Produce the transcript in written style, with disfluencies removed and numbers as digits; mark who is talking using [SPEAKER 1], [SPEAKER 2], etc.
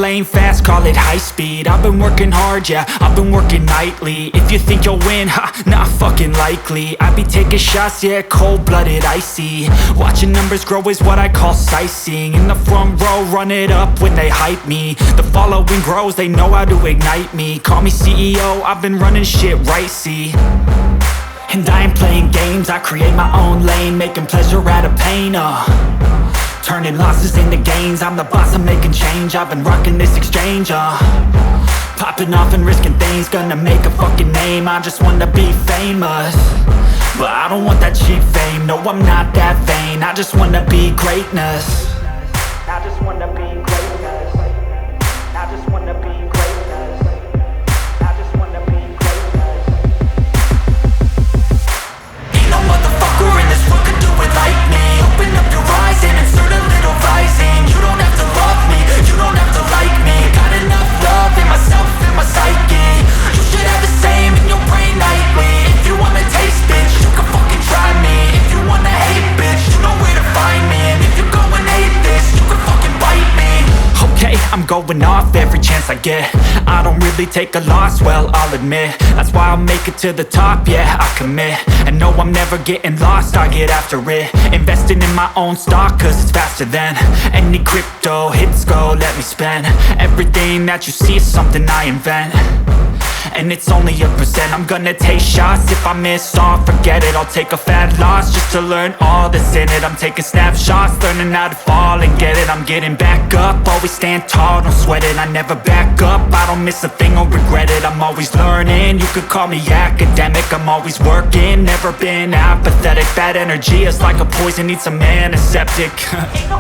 [SPEAKER 1] lane fast, call it high speed. I've been working hard, yeah, I've been working nightly. If you think you'll win, ha, not fucking likely. I be taking shots, yeah, cold-blooded, icy. Watching numbers grow is what I call sightseeing. In the front row, run it up when they hype me. The following grows, they know how to ignite me. Call me CEO, I've been running shit right, see. And I ain't playing games, I create my own lane, making pleasure out of pain, turning losses into gains. I'm the boss, I'm making change. I've been rocking this exchange, popping off and risking things. Gonna make a fucking name, I just wanna be famous. But I don't want that cheap fame, no I'm not that vain. I just wanna be greatness. I just wanna be greatness. I just wanna be greatness. I just wanna be greatness. Ain't no motherfucker in this world could do it like me. Open up your eyes and insert a little rising. You don't have to love me, you don't have to like me. Got enough love in myself, in my psyche. You should have the same in your brain nightly. If you wanna taste, bitch, you can fucking try me. If you wanna hate, bitch, you know where to find me. And if you go and hate this, you can fucking bite me. Okay, I'm going off every chance I get. I don't really take a loss, well, I'll admit. That's why I'll make it to the top, yeah, I commit. And no, I'm never getting lost, I get after it. Investing in my own stock, cause it's faster than any crypto hits go, let me spend. Everything that you see is something I invent. And it's only a percent. I'm gonna take shots. If I miss all, forget it. I'll take a fat loss just to learn all that's in it. I'm taking snapshots, learning how to fall and get it. I'm getting back up, always stand tall, don't sweat it. I never back up, I don't miss a thing or regret it. I'm always learning, you could call me academic. I'm always working, never been apathetic. Bad energy is like a poison, needs a antiseptic. Ain't no